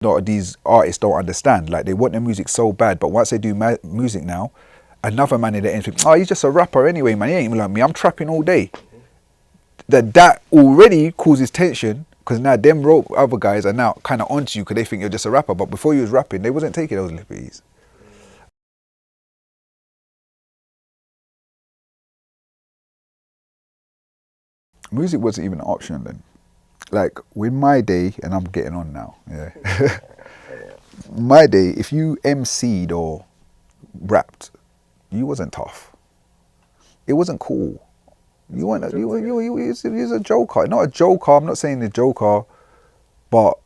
lot of these artists don't understand. Like, they want their music so bad, but once they do music now, another man in the end thinks, oh, he's just a rapper anyway, man. He ain't even like me. I'm trapping all day. That already causes tension, because now them other guys are now kind of onto you because they think you're just a rapper. But before you was rapping, they wasn't taking those liberties. Music wasn't even an option then. Like, with my day, and I'm getting on now, yeah. My day, if you MC'd or rapped, you wasn't tough. It wasn't cool. You weren't. You was a joker. Not a joker. I'm not saying the joker, but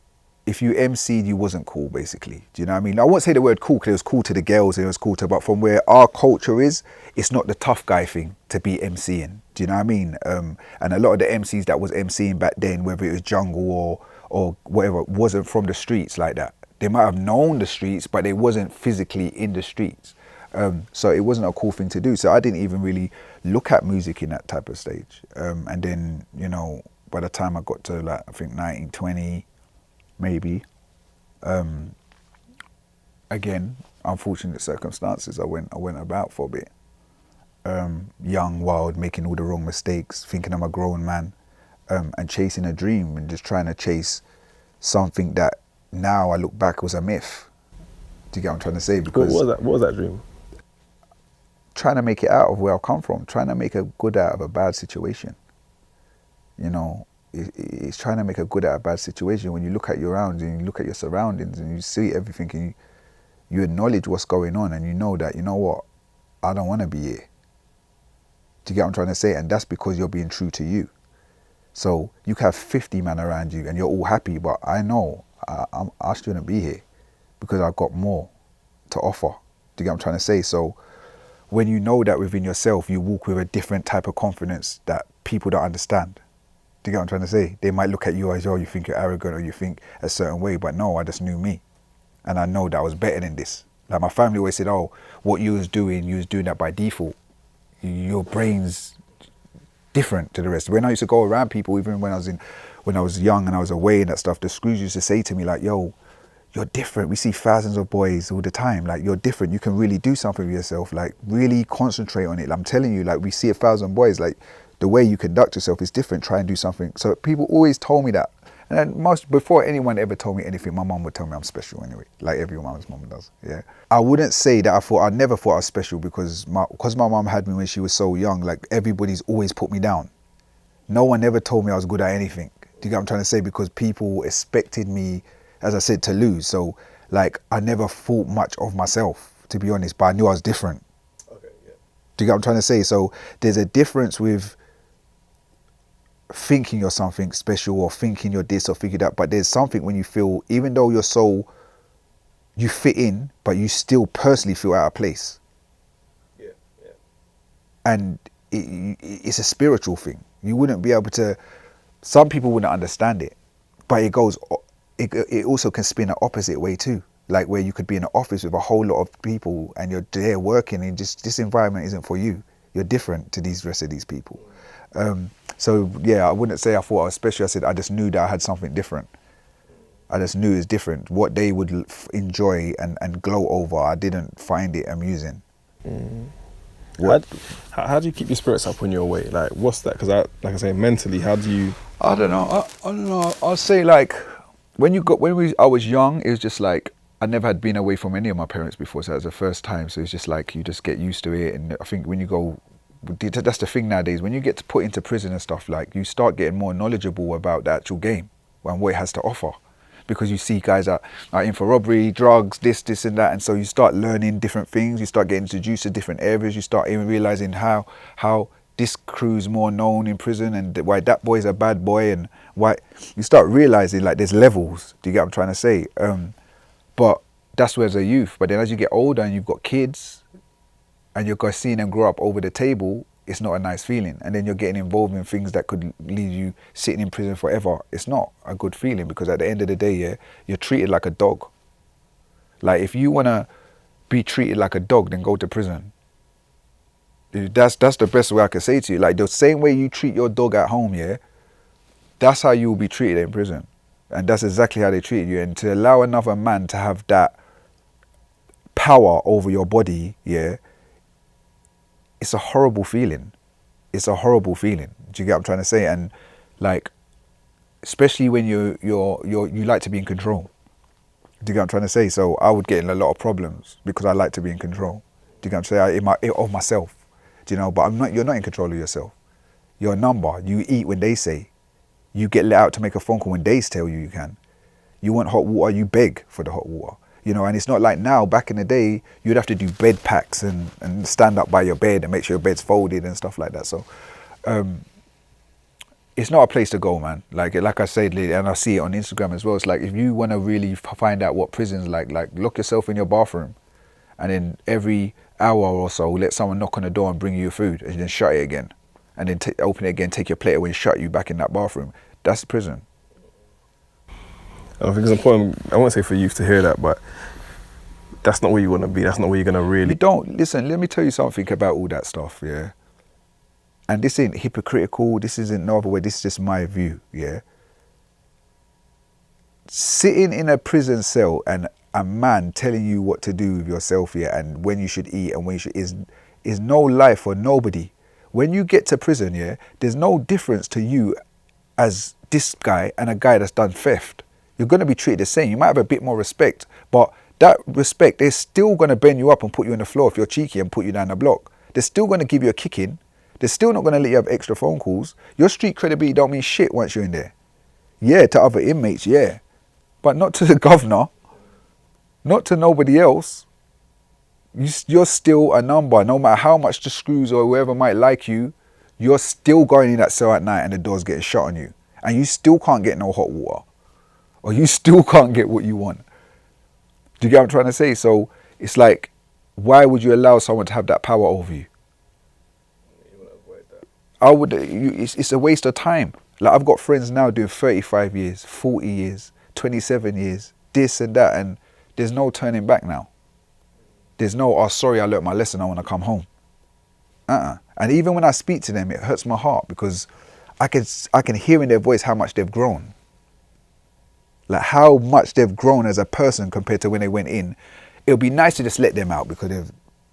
if you MC'd, you wasn't cool. Basically, do you know what I mean? I won't say the word cool because it was cool to the girls and it was cool to. But from where our culture is, it's not the tough guy thing to be MCing. Do you know what I mean? And a lot of the MCs that was MCing back then, whether it was jungle or whatever, wasn't from the streets like that. They might have known the streets, but they wasn't physically in the streets. So it wasn't a cool thing to do. So I didn't even really look at music in that type of stage. And then, you know, by the time I got to, like, I think 19, 20, maybe, again, unfortunate circumstances, I went about for a bit. Young, wild, making all the wrong mistakes, thinking I'm a grown man, and chasing a dream and just trying to chase something that now I look back was a myth. Do you get what I'm trying to say? Because what was that dream? Trying to make it out of where I come from, trying to make a good out of a bad situation. You know, it's trying to make a good out of a bad situation. When you look at your around and you look at your surroundings and you see everything and you acknowledge what's going on and you know that, you know what, I don't want to be here. Do you get what I'm trying to say? And that's because you're being true to you. So you can have 50 men around you and you're all happy, but I know I shouldn't be here because I've got more to offer. Do you get what I'm trying to say? So when you know that within yourself, you walk with a different type of confidence that people don't understand. Do you get what I'm trying to say? They might look at you as, oh, you think you're arrogant or you think a certain way, but no, I just knew me. And I know that I was better than this. Like, my family always said, oh, what you was doing that by default. Your brain's different to the rest. When I used to go around people, even when I was young and I was away and that stuff, the screws used to say to me, like, yo, you're different. We see thousands of boys all the time. Like, you're different. You can really do something with yourself. Like, really concentrate on it. I'm telling you, like, we see 1,000 boys. Like, the way you conduct yourself is different. Try and do something. So people always told me that. And then before anyone ever told me anything, my mum would tell me I'm special anyway. Like every mum's mum does. Yeah. I wouldn't say that I never thought I was special because my mum had me when she was so young. Like, everybody's always put me down. No one ever told me I was good at anything. Do you get what I'm trying to say? Because people expected me, as I said, to lose. So, like, I never thought much of myself, to be honest, but I knew I was different. Okay, yeah. Do you get what I'm trying to say? So there's a difference with thinking you're something special or thinking you're this or thinking that, but there's something when you feel, even though you fit in, but you still personally feel out of place. Yeah, yeah. And it's a spiritual thing. You wouldn't be able to, some people wouldn't understand it, but it also can spin the opposite way too. Like, where you could be in an office with a whole lot of people and you're there working and just this environment isn't for you. You're different to these rest of these people. So yeah, I wouldn't say I thought I was special. I said I just knew that I had something different. I just knew it was different. What they would enjoy and gloat over, I didn't find it amusing. How do you keep your spirits up when you're away? Like, what's that? Because like I say, mentally, how do you? I don't know. I don't know. I'll say, like, I was young, it was just like, I never had been away from any of my parents before, so it was the first time. So it's just like, you just get used to it. And I think when you go, that's the thing nowadays, when you get to put into prison and stuff, like, you start getting more knowledgeable about the actual game and what it has to offer. Because you see guys are in for robbery, drugs, this and that. And so you start learning different things. You start getting introduced to different areas. You start even realizing how this crew's more known in prison and why that boy's a bad boy, and why you start realizing, like, there's levels. Do you get what I'm trying to say? But that's where as a youth. But then as you get older and you've got kids and you're seeing them grow up over the table, it's not a nice feeling. And then you're getting involved in things that could leave you sitting in prison forever. It's not a good feeling, because at the end of the day, yeah, you're treated like a dog. Like, if you want to be treated like a dog, then go to prison. That's the best way I can say to you. Like, the same way you treat your dog at home, yeah, that's how you will be treated in prison. And that's exactly how they treat you. And to allow another man to have that power over your body, yeah, it's a horrible feeling. It's a horrible feeling. Do you get what I'm trying to say? And like, especially when you like to be in control. Do you get what I'm trying to say? So I would get in a lot of problems because I like to be in control. Do you get what I'm saying? Of myself. Do you know? But you're not in control of yourself. You're a number. You eat when they say. You get let out to make a phone call when they tell you can. You want hot water, you beg for the hot water. You know, and it's not like now. Back in the day, you'd have to do bed packs and stand up by your bed and make sure your bed's folded and stuff like that. So it's not a place to go, man. Like I said, and I see it on Instagram as well. It's like, if you want to really find out what prison's like lock yourself in your bathroom, and then every hour or so, let someone knock on the door and bring you your food, and then shut it again, and then open it again, take your plate away, and shut you back in that bathroom. That's prison. I think it's important. I won't say for youth to hear that, but that's not where you want to be. That's not where you're gonna really. You don't listen. Let me tell you something about all that stuff, yeah. And this ain't hypocritical. This isn't no other way. This is just my view, yeah. Sitting in a prison cell and a man telling you what to do with yourself, yeah, and when you should eat and when you should is no life for nobody. When you get to prison, yeah, there's no difference to you as this guy and a guy that's done theft. You're going to be treated the same. You might have a bit more respect, but that respect, they're still going to bend you up and put you on the floor if you're cheeky and put you down the block. They're still going to give you a kicking. They're still not going to let you have extra phone calls. Your street credibility don't mean shit once you're in there. Yeah, to other inmates, yeah. But not to the governor. Not to nobody else. You're still a number. No matter how much the screws or whoever might like you, you're still going in that cell at night and the door's getting shut on you. And you still can't get no hot water. Or you still can't get what you want. Do you get what I'm trying to say? So it's like, why would you allow someone to have that power over you? It's a waste of time. Like, I've got friends now doing 35 years, 40 years, 27 years, this and that, and there's no turning back now. There's no, oh, sorry, I learnt my lesson, I want to come home. And even when I speak to them, it hurts my heart because I can hear in their voice how much they've grown. Like, how much they've grown as a person compared to when they went in. It'll be nice to just let them out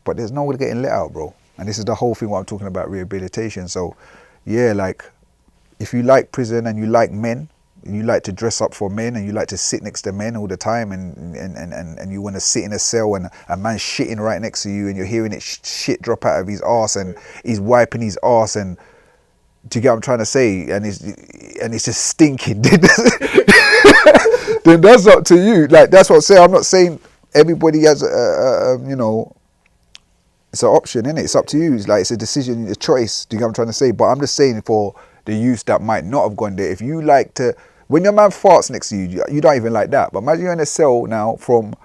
but there's no way getting let out, bro. And this is the whole thing what I'm talking about, rehabilitation. So, yeah, like, if you like prison and you like men, and you like to dress up for men, and you like to sit next to men all the time, and you want to sit in a cell and a man's shitting right next to you, and you're hearing it shit drop out of his arse, and he's wiping his arse, and do you get what I'm trying to say? And it's just stinking. Then that's up to you. Like, that's what I'm saying. I'm not saying everybody has you know, it's an option, innit? It's up to you. It's like, it's a decision, a choice. Do you get what I'm trying to say? But I'm just saying, for the youth that might not have gone there, if you like to, when your man farts next to you, you don't even like that. But imagine you're in a cell now from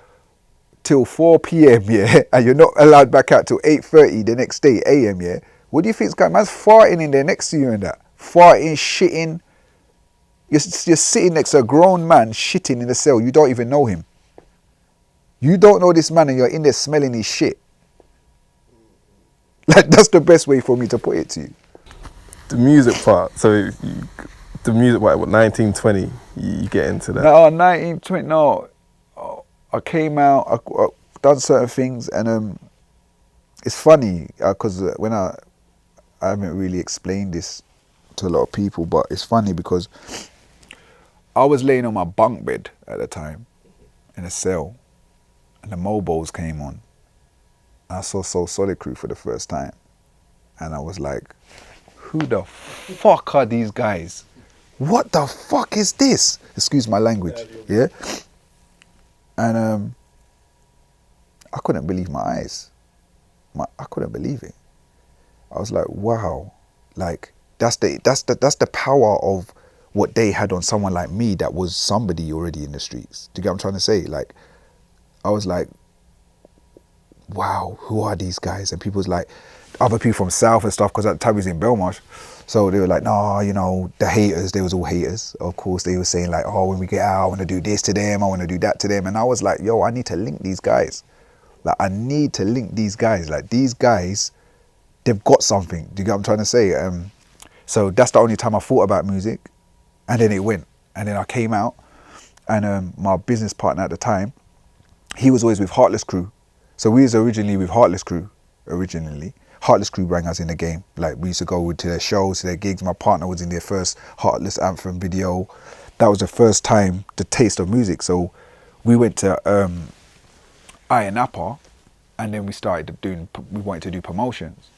till 4 p.m, yeah, and you're not allowed back out till 8:30 the next day, a.m, yeah. What do you think's going on? Man's farting in there next to you and that. Farting, shitting. You're sitting next to a grown man shitting in the cell. You don't even know him. You don't know this man and you're in there smelling his shit. Like, that's the best way for me to put it to you. The music part. So the music, what 1920? You get into that? No, 1920. No, I came out. I done certain things, and it's funny because when I haven't really explained this to a lot of people, but it's funny because I was laying on my bunk bed at the time in a cell, and the Mobos came on. I saw Soul Solid Crew for the first time, and I was like, who the fuck are these guys? What the fuck is this? Excuse my language, yeah? And I couldn't believe my eyes. I couldn't believe it. I was like, wow, like that's the power of what they had on someone like me that was somebody already in the streets. Do you get what I'm trying to say? Like, I was like, wow, who are these guys? And people was like, other people from South and stuff, because at the time we was in Belmarsh. So they were like, nah, you know, the haters, they was all haters. Of course, they were saying like, oh, when we get out, I want to do this to them, I want to do that to them. And I was like, yo, I need to link these guys. Like, I need to link these guys. Like, these guys, they've got something. Do you get what I'm trying to say? So that's the only time I thought about music. And then it went. And then I came out. and my business partner at the time, he was always with Heartless Crew. So we was originally with Heartless Crew, Heartless Crew rang us in the game. Like, we used to go to their shows, to their gigs. My partner was in their first Heartless Anthem video. That was the first time, the taste of music. So we went to Iron Apple, and then we wanted to do promotions.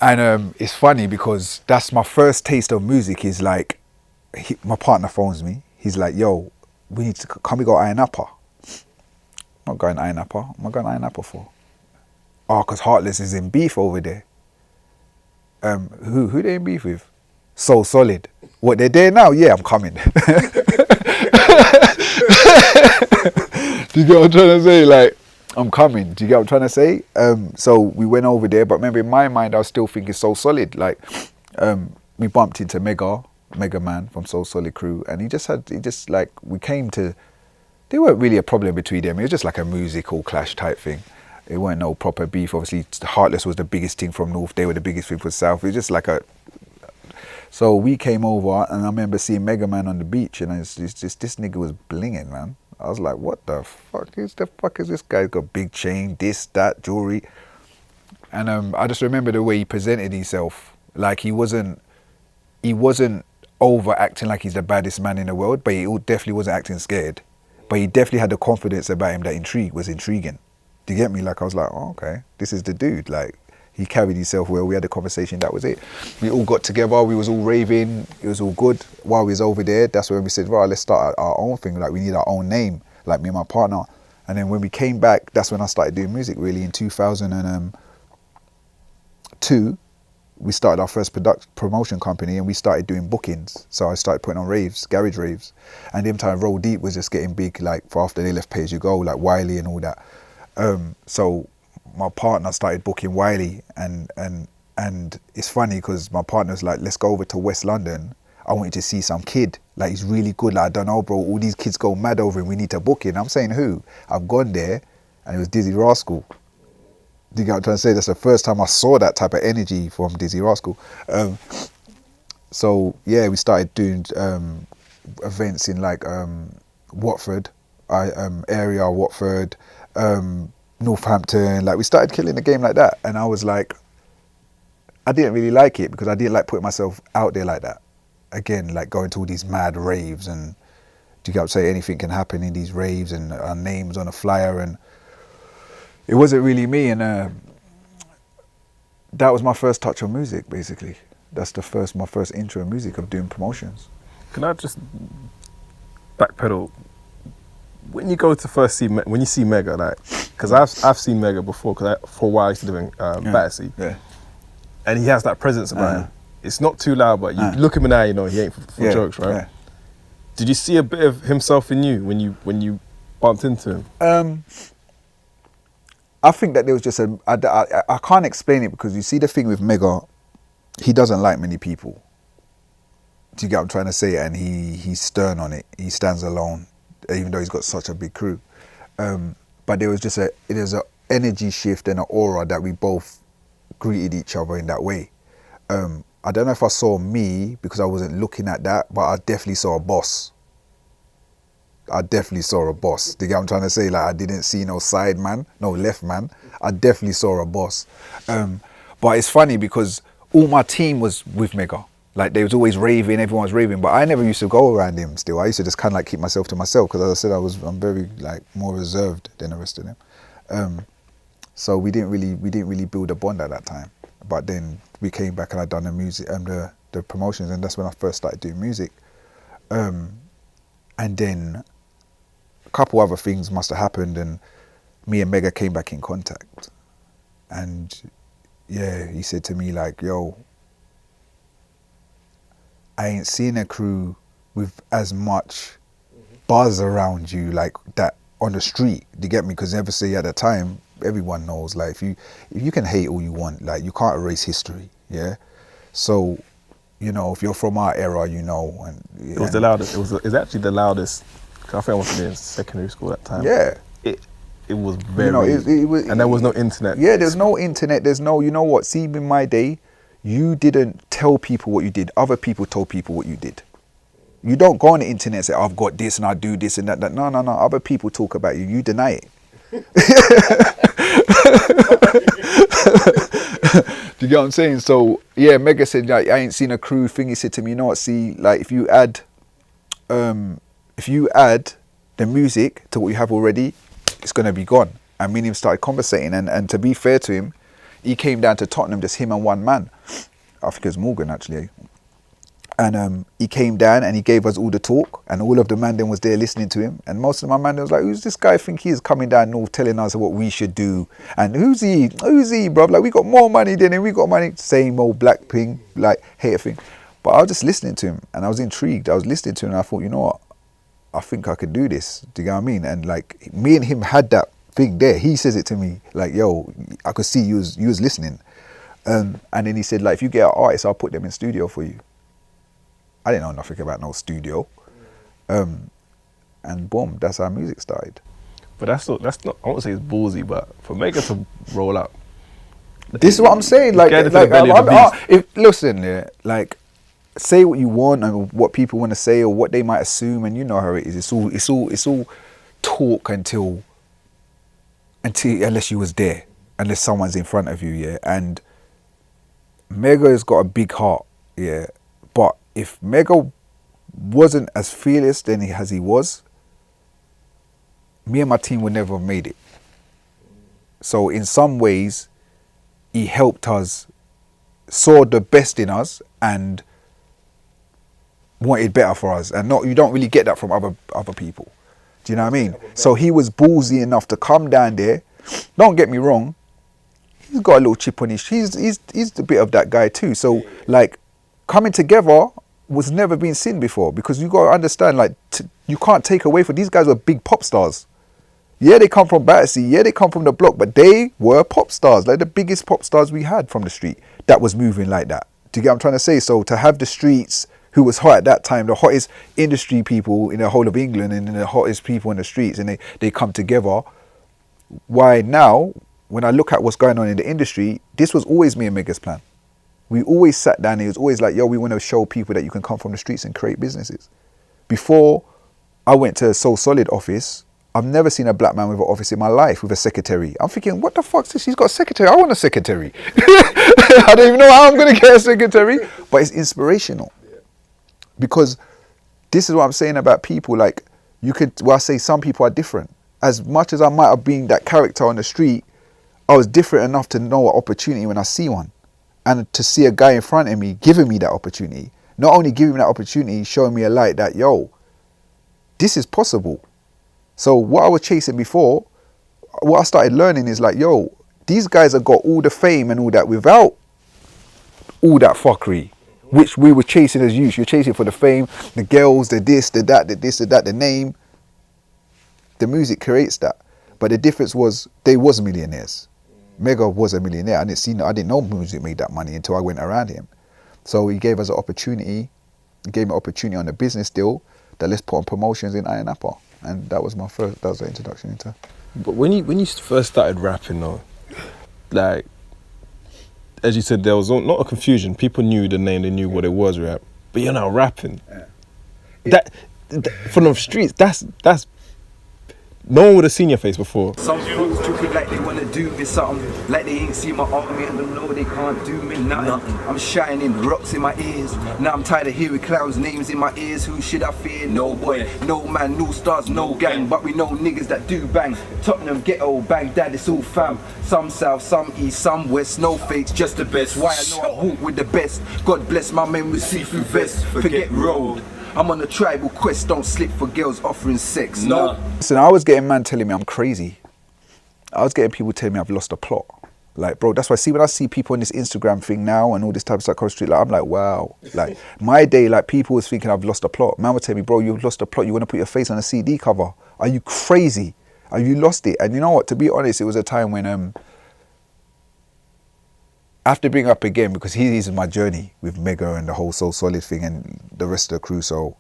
And it's funny because that's my first taste of music. Is like, my partner phones me. He's like, yo, can we go Iron Apple? I'm not going Iron Apple. What am I going Iron Apple for? Oh, because Heartless is in beef over there. Who they in beef with? So Solid. What, they're there now? Yeah, I'm coming. Do you get what I'm trying to say? Like, I'm coming. Do you get what I'm trying to say? So we went over there, but remember, in my mind, I was still thinking So Solid. Like, we bumped into Megaman from So Solid Crew, and we came to, there weren't really a problem between them. It was just like a musical clash type thing. It weren't no proper beef. Obviously, Heartless was the biggest thing from North. They were the biggest thing from South. It was just like a... So we came over, and I remember seeing Megaman on the beach, and this nigga was blinging, man. I was like, what the fuck is this guy? He's got big chain, this, that, jewelry. And I just remember the way he presented himself. Like, he wasn't overacting like he's the baddest man in the world, but he definitely wasn't acting scared. But he definitely had the confidence about him that was intriguing. Do you get me? Like, I was like, oh, okay, this is the dude. Like, he carried himself well. We had a conversation, that was it. We all got together, we was all raving, it was all good. While we was over there, that's when we said, right, let's start our own thing. Like, we need our own name, like me and my partner. And then when we came back, that's when I started doing music, really. In 2002, we started our first promotion company, and we started doing bookings. So I started putting on raves, garage raves. And them time, Roll Deep was just getting big, like, for after they left Pay As You Go, like Wiley and all that. So my partner started booking Wiley, and it's funny because my partner's like, let's go over to West London. I want you to see some kid, like, he's really good. Like, I don't know, bro, all these kids go mad over him. We need to book him. I'm saying, who? I've gone there, and it was Dizzee Rascal. Do you get what I'm trying to say? That's the first time I saw that type of energy from Dizzee Rascal. So yeah, we started doing events in like Watford, area, Watford, Northampton. Like, we started killing the game like that, and I was like, I didn't really like it because I didn't like putting myself out there like that. Again, like going to all these mad raves, and do you get what I'm saying? Anything can happen in these raves, and our names on a flyer, and it wasn't really me. And that was my first touch on music, basically. That's my first intro in music, of doing promotions. Can I just backpedal? When you go to first see, when you see Mega, like, because I've seen Mega before, because for a while I used to live in Battersea, and he has that presence about him. It's not too loud, but you look him in the eye, you know he ain't for jokes, right? Yeah. Did you see a bit of himself in you when you bumped into him? I think that there was just I can't explain it, because you see the thing with Mega, he doesn't like many people. Do you get what I'm trying to say? And he's stern on it. He stands alone, even though he's got such a big crew. But there was just there's an energy shift and an aura that we both greeted each other in that way. I don't know if I saw me because I wasn't looking at that, but I definitely saw a boss. I definitely saw a boss. Do you get what I'm trying to say? Like, I didn't see no side man, no left man. I definitely saw a boss. But it's funny because all my team was with Mega. Like, they was always raving, everyone was raving, but I never used to go around him still. I used to just kind of like keep myself to myself, because as I said, I'm very like more reserved than the rest of them. So we didn't really build a bond at that time. But then we came back and I'd done the music and the promotions, and that's when I first started doing music. And then a couple other things must have happened, and me and Mega came back in contact. And yeah, he said to me like, yo, I ain't seen a crew with as much buzz around you like that on the street. Do you get me? Because obviously at the time, everyone knows, like, if you can hate all you want, like, you can't erase history, yeah? So, you know, if you're from our era, you know. And it was the loudest. It was actually the loudest. I think I was in secondary school at that time. Yeah. It was very, you know, it was, and there was no internet. Yeah, there's no internet. There's no, you know what? See, in my day, you didn't tell people what you did. Other people told people what you did. You don't go on the internet and say, I've got this and I do this and that. No. Other people talk about you. You deny it. Do you get what I'm saying? So yeah, Mega said, like, I ain't seen a crew thing. He said to me, you know what, see, like, if you add the music to what you have already, it's gonna be gone. And me and him started conversating, and to be fair to him, he came down to Tottenham, just him and one man. I think it was Morgan actually. And he came down and he gave us all the talk, and all of the man then was there listening to him. And most of my man was like, who's this guy think he is coming down north telling us what we should do? And who's he, bro? Like, we got more money than him, we got money. Same old black thing, like hater thing. But I was just listening to him and I was intrigued. I was listening to him and I thought, you know what? I think I could do this. Do you know what I mean? And like, me and him had that thing there. He says it to me like, yo, I could see you was listening. And then he said, like, if you get an artist, I'll put them in studio for you. I didn't know nothing about no studio. And boom, that's how music started. But that's not, I won't say it's ballsy, but for Mega to roll up. This is what I'm saying. Listen, yeah, like, say what you want and what people want to say or what they might assume, and you know how it is. It's all talk until unless you was there, unless someone's in front of you, yeah. And Mega has got a big heart, yeah. But if Mega wasn't as fearless then as he was, me and my team would never have made it. So in some ways, he helped us, saw the best in us, and wanted better for us. And you don't really get that from other people. Do you know what I mean? So he was ballsy enough to come down there. Don't get me wrong, he's got a little chip on his. He's a bit of that guy too. So like, coming together was never been seen before, because you got to understand, like, you can't take away from these guys were big pop stars. Yeah, they come from Battersea. Yeah, they come from the block, but they were pop stars, like the biggest pop stars we had from the street that was moving like that. Do you get what I'm trying to say? So to have the streets, who was hot at that time, the hottest industry people in the whole of England and the hottest people in the streets, and they come together. Why now, when I look at what's going on in the industry, this was always me and Mega's plan. We always sat down and it was always like, yo, we want to show people that you can come from the streets and create businesses. Before I went to So Solid office, I've never seen a black man with an office in my life with a secretary. I'm thinking, what the fuck is this? He's got a secretary. I want a secretary. I don't even know how I'm going to get a secretary. But it's inspirational. Because this is what I'm saying about people. Like, I say some people are different. As much as I might have been that character on the street, I was different enough to know an opportunity when I see one. And to see a guy in front of me giving me that opportunity. Not only giving me that opportunity, showing me a light that, yo, this is possible. So what I was chasing before, what I started learning is like, yo, these guys have got all the fame and all that without all that fuckery, which we were chasing as youth. You're chasing for the fame, the girls, the this, the that, the this, the that, the name. The music creates that. But the difference was, they was millionaires. Mega was a millionaire. I didn't know music made that money until I went around him. So he gave us an opportunity. He gave me an opportunity on a business deal that let's put on promotions in Iron Apple. And that was the introduction into. But when you first started rapping though, like, as you said, there was not a confusion. People knew the name, they knew what it was, rap. But you're now rapping. Yeah. That from the streets, that's no one would have seen your face before. Some fools stupid like they wanna do me something, like they ain't seen my army and they know they can't do me nothing. I'm shining rocks in my ears. Now I'm tired of hearing clowns' names in my ears. Who should I fear? No boy, no man, no stars, no gang. But we know niggas that do bang. Tottenham, ghetto, Baghdad, it's all fam. Some south, some east, some west. No fakes, just the best. Why I know I walk with the best. God bless my men with see-through vests. Forget road. I'm on a tribal quest, don't slip for girls offering sex, no. Listen, I was getting man telling me I'm crazy. I was getting people telling me I've lost a plot. Like, bro, that's why when I see people on this Instagram thing now and all this type of stuff across the street, like, I'm like, wow. Like, my day, like, people was thinking I've lost a plot. Man would tell me, bro, you've lost a plot. You want to put your face on a CD cover. Are you crazy? Have you lost it? And you know what? To be honest, it was a time when I have to bring up again, because he's in my journey with Mega and the whole So Solid thing and the rest of the crew. So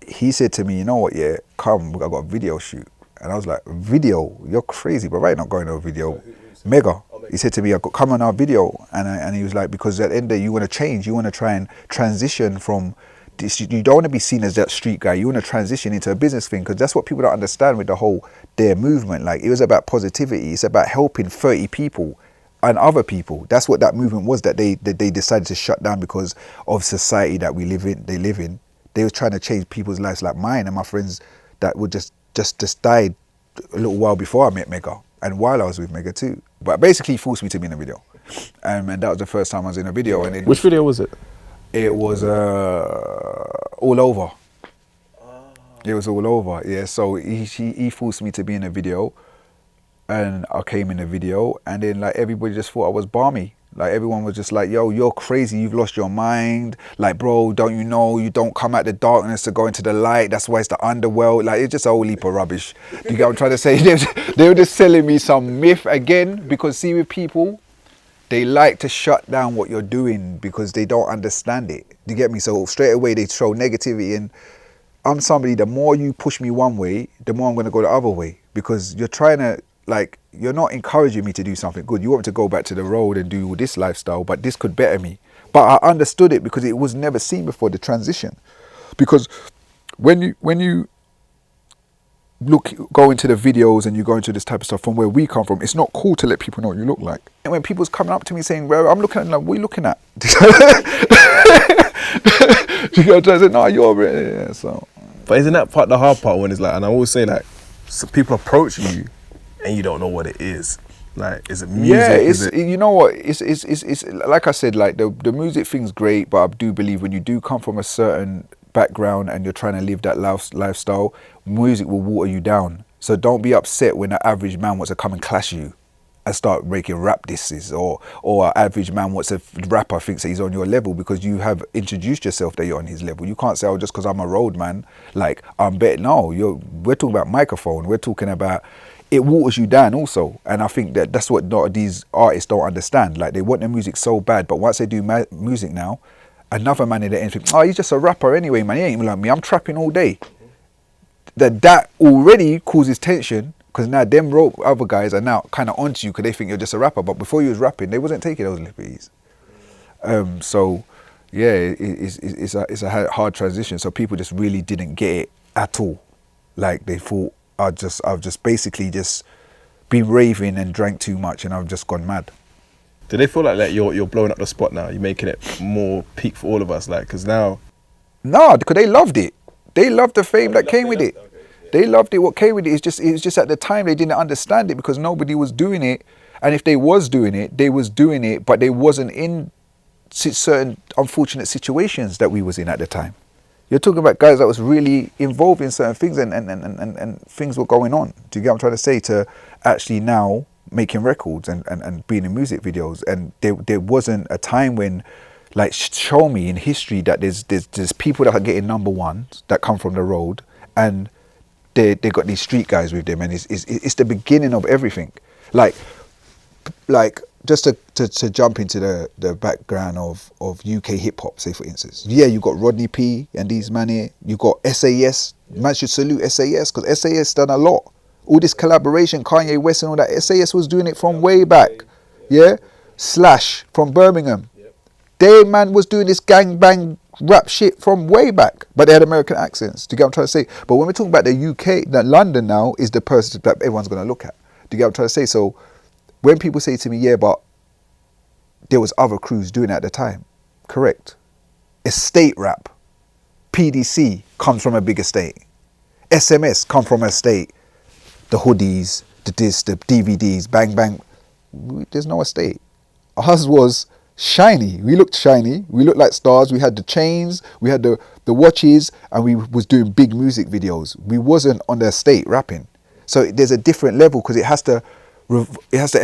he said to me, you know what, yeah, come, I got a video shoot. And I was like, video? You're crazy, bro. I ain't not going to a video. Mega. He said to me, "I got come on our video," and he was like, because at the end of the day, you want to change, you want to try and transition from this. You don't want to be seen as that street guy. You want to transition into a business thing, because that's what people don't understand with the whole Dare movement. Like, it was about positivity. It's about helping 30 people and other people. That's what that movement was. That they decided to shut down because of society that we live in. They live in. They were trying to change people's lives, like mine and my friends that were just died a little while before I met Mega, and while I was with Mega too. But basically, he forced me to be in a video, and that was the first time I was in a video. And which video was it? It was all over. It was all over. Yeah. So he forced me to be in a video, and I came in a video, and then like everybody just thought I was balmy. Like, everyone was just like, "Yo, you're crazy. You've lost your mind. Like, bro, don't you know you don't come out the darkness to go into the light? That's why it's the underworld." Like, it's just a whole heap of rubbish. Do you get what I'm trying to say? They were just selling me some myth again, because see, with people, they like to shut down what you're doing because they don't understand it. Do you get me? So straight away they throw negativity in. I'm somebody, the more you push me one way, the more I'm going to go the other way, because you're trying to, like, you're not encouraging me to do something good. You want me to go back to the road and do this lifestyle, but this could better me. But I understood it because it was never seen before, the transition. Because when you go into the videos and you go into this type of stuff from where we come from, it's not cool to let people know what you look like. And when people's coming up to me saying, "Well, I'm looking at," like, "What are you looking at?" You know, I said, "No, you're it." Yeah, so. But isn't that the hard part, when it's like, and I always say, like, so people approach you and you don't know what it is. Like, is it music? Yeah, it's, you know what, it's like I said, like, the music thing's great, but I do believe when you do come from a certain background and you're trying to live that lifestyle, music will water you down. So don't be upset when an average man wants to come and clash you and start making rap disses, or an average man wants a rapper thinks that he's on your level, because you have introduced yourself that you're on his level. You can't say, "Oh, just because I'm a road man, like, I'm better." No, we're talking about microphone. We're talking about, it waters you down also. And I think that's what a lot of these artists don't understand. Like, they want their music so bad, but once they do music now, another man in the end thinks, "Oh, he's just a rapper anyway, man. He ain't even like me. I'm trapping all day." That already causes tension, because now them other guys are now kind of onto you because they think you're just a rapper. But before you was rapping, they wasn't taking those liberties. So yeah, it's a hard transition. So people just really didn't get it at all. Like, they thought I've just basically just been raving and drank too much, and I've just gone mad. Do they feel like you're blowing up the spot now? You're making it more peak for all of us, like, because now. No, because they loved it. They loved the fame that came with it. They loved it. What came with it is just, it was just at the time they didn't understand it, because nobody was doing it. And if they was doing it, but they wasn't in certain unfortunate situations that we was in at the time. You're talking about guys that was really involved in certain things, and things were going on. Do you get what I'm trying to say? To actually now making records and being in music videos. And there wasn't a time when, like, show me in history that there's people that are getting number ones that come from the road, and they got these street guys with them, and it's the beginning of everything. Like just to jump into the background of UK hip hop, say for instance. Yeah, you got Rodney P and these man here. You got SAS. Man should salute SAS, because SAS done a lot. All this collaboration, Kanye West and all that. SAS was doing it from way back. Yeah, Slash from Birmingham. They man was doing this gangbang rap shit from way back, but they had American accents. Do you get what I'm trying to say? But when we're talking about the UK, that London now is the person that everyone's going to look at. Do you get what I'm trying to say? So when people say to me, "Yeah, but there was other crews doing it at the time," correct. Estate rap, PDC comes from a big estate. SMS come from a estate. The hoodies, the discs, the DVDs, bang bang. There's no estate. Ours was shiny. We looked shiny. We looked like stars. We had the chains. We had the watches, and we was doing big music videos. We wasn't on the estate rapping. So there's a different level, because it has to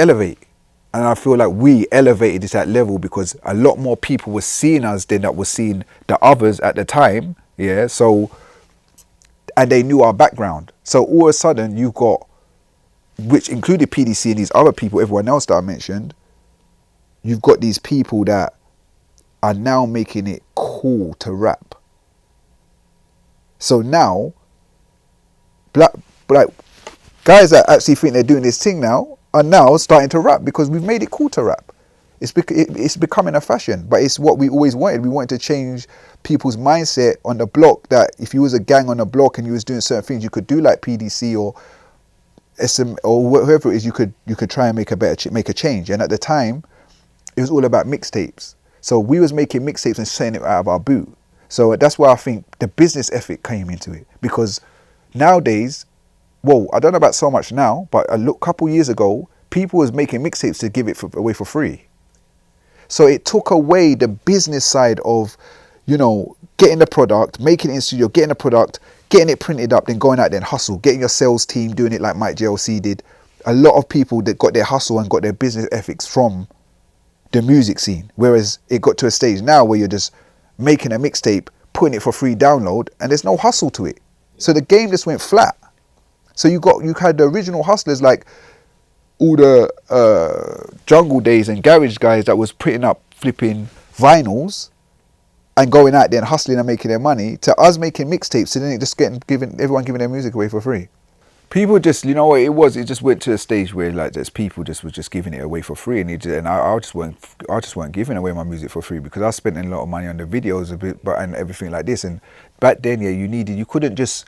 elevate. And I feel like we elevated it to that level because a lot more people were seeing us than that was seeing the others at the time. Yeah. So, and they knew our background. So all of a sudden you've got, which included PDC and these other people, everyone else that I mentioned, you've got these people that are now making it cool to rap. So now, black guys that actually think they're doing this thing now are now starting to rap because we've made it cool to rap. It's becoming a fashion, but it's what we always wanted. We wanted to change people's mindset on the block, that if you was a gang on the block and you was doing certain things, you could do like PDC or SM or whoever it is, you could try and make a change. And at the time, it was all about mixtapes. So we was making mixtapes and saying it out of our boot. So that's why I think the business ethic came into it. Because nowadays, well, I don't know about so much now, but a couple years ago, people was making mixtapes to give it away for free. So it took away the business side of, you know, getting the product, making it in studio, getting the product, getting it printed up, then going out there and hustle, getting your sales team, doing it like Mike JLC did. A lot of people that got their hustle and got their business ethics from the music scene. Whereas it got to a stage now where you're just making a mixtape, putting it for free download, and there's no hustle to it. So the game just went flat. So you had the original hustlers, like all the Jungle Days and Garage guys that was putting up flipping vinyls and going out there and hustling and making their money, to us making mixtapes, and then it just everyone giving their music away for free. People just, you know what it was, it just went to a stage where like there's people was just giving it away for free, and I just weren't giving away my music for free, because I spent a lot of money on the videos and everything like this. And back then, yeah, you couldn't just,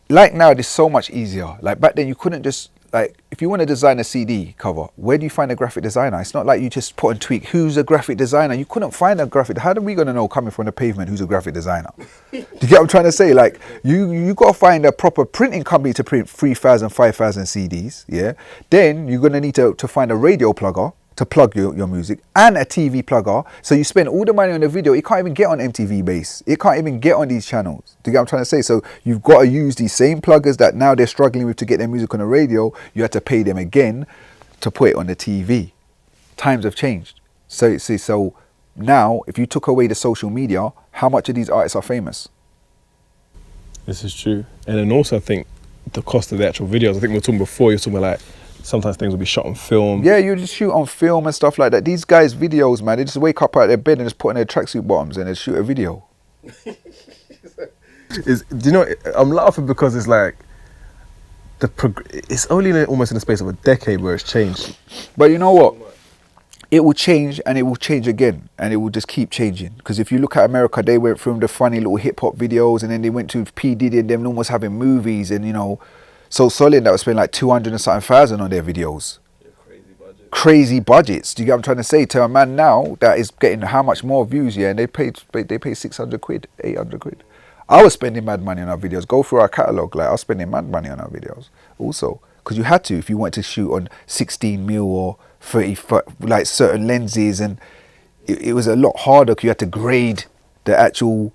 like now it's so much easier. Like back then you couldn't just, like, if you want to design a CD cover, where do you find a graphic designer? It's not like you just put and tweak, who's a graphic designer? You couldn't find a graphic. How are we going to know coming from the pavement who's a graphic designer? Do you get what I'm trying to say? Like, you got to find a proper printing company to print 3,000, 5,000 CDs, yeah? Then you're going to need to find a radio plugger to plug your music, and a TV plugger. So you spend all the money on the video, it can't even get on MTV Base. It can't even get on these channels. Do you get what I'm trying to say? So you've got to use these same pluggers that now they're struggling with to get their music on the radio. You have to pay them again to put it on the TV. Times have changed. So now, if you took away the social media, how much of these artists are famous? This is true. And then also I think the cost of the actual videos, I think we were talking before, you're talking about like, sometimes things will be shot on film. Yeah, you just shoot on film and stuff like that. These guys' videos, man, they just wake up out of their bed and just put on their tracksuit bottoms and they shoot a video. Do you know, I'm laughing because it's like, it's only almost in the space of a decade where it's changed. But you know what? It will change, and it will change again, and it will just keep changing. Because if you look at America, they went from the funny little hip-hop videos, and then they went to P. Diddy and them almost having movies, and you know, So Solid that was spending like 200 and something thousand on their videos. Yeah, crazy budgets. Do you get what I'm trying to say? To a man now that is getting how much more views, yeah, and they pay 600 quid, 800 quid. I was spending mad money on our videos. Go through our catalogue, like I was spending mad money on our videos also. Because you had to, if you wanted to shoot on 16mm or 30, like certain lenses, and it was a lot harder because you had to grade the actual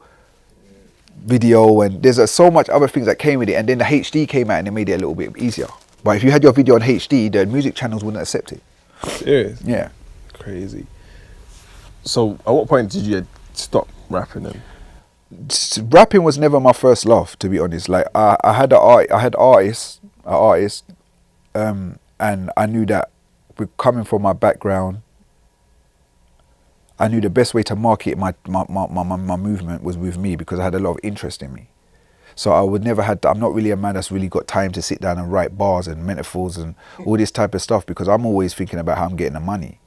video, and there's so much other things that came with it. And then the HD came out and it made it a little bit easier. But if you had your video on HD, the music channels wouldn't accept it. Serious? Yeah. Crazy. So at what point did you stop rapping then? Rapping was never my first love, to be honest. Like I had artists, and I knew that coming from my background, I knew the best way to market my movement was with me, because I had a lot of interest in me. So I would never I'm not really a man that's really got time to sit down and write bars and metaphors and all this type of stuff, because I'm always thinking about how I'm getting the money.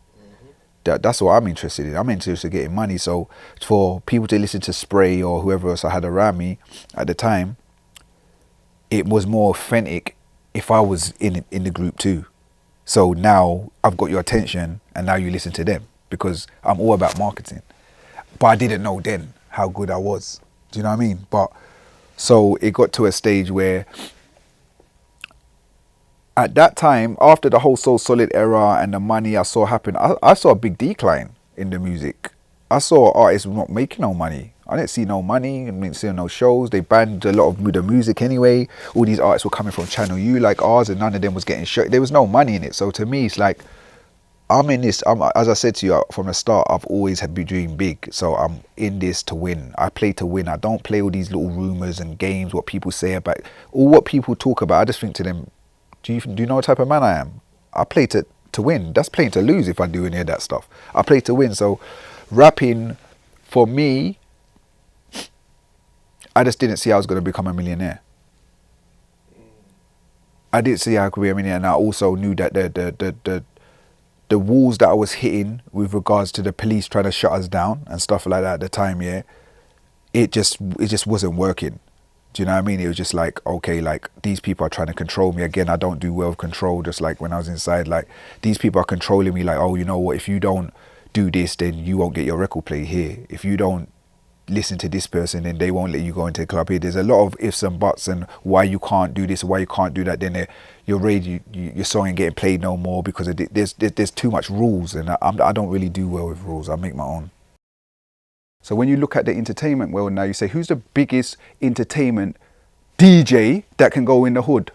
That's what I'm interested in. I'm interested in getting money. So for people to listen to Spray or whoever else I had around me at the time, it was more authentic if I was in the group too. So now I've got your attention and now you listen to them, because I'm all about marketing. But I didn't know then how good I was. Do you know what I mean? But so it got to a stage where at that time, after the whole So Solid era and the money I saw happen, I saw a big decline in the music. I saw artists not making no money. I didn't see no money, I didn't see no shows. They banned a lot of the music anyway. All these artists were coming from Channel U like ours, and none of them was getting shows. There was no money in it. So to me, it's like, I'm in this, as I said to you from the start, I've always been doing big. So I'm in this to win. I play to win. I don't play all these little rumours and games, what people say about, or what people talk about. I just think to them, do you know what type of man I am? I play to win. That's playing to lose if I do any of that stuff. I play to win. So rapping, for me, I just didn't see I was going to become a millionaire. I did see how it could be. I mean, and I also knew that the walls that I was hitting with regards to the police trying to shut us down and stuff like that at the time, yeah, it just wasn't working. Do you know what I mean? It was just like, okay, like these people are trying to control me. Again, I don't do well with control, just like when I was inside, like these people are controlling me, like, oh, you know what, if you don't do this, then you won't get your record play here. If you don't listen to this person, then they won't let you go into the club here. There's a lot of ifs and buts and why you can't do this, why you can't do that. Then your radio, your song ain't getting played no more because there's too much rules, and I don't really do well with rules. I make my own. So when you look at the entertainment world now, you say, who's the biggest entertainment DJ that can go in the hood?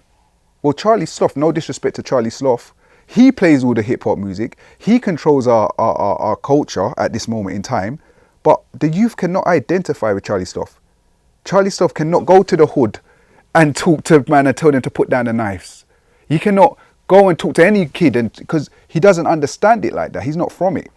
Well, Charlie Sloth, no disrespect to Charlie Sloth. He plays all the hip hop music. He controls our culture at this moment in time. But the youth cannot identify with Charlie Sloth. Charlie Sloth cannot go to the hood and talk to man and tell them to put down the knives. He cannot go and talk to any kid because he doesn't understand it like that. He's not from it.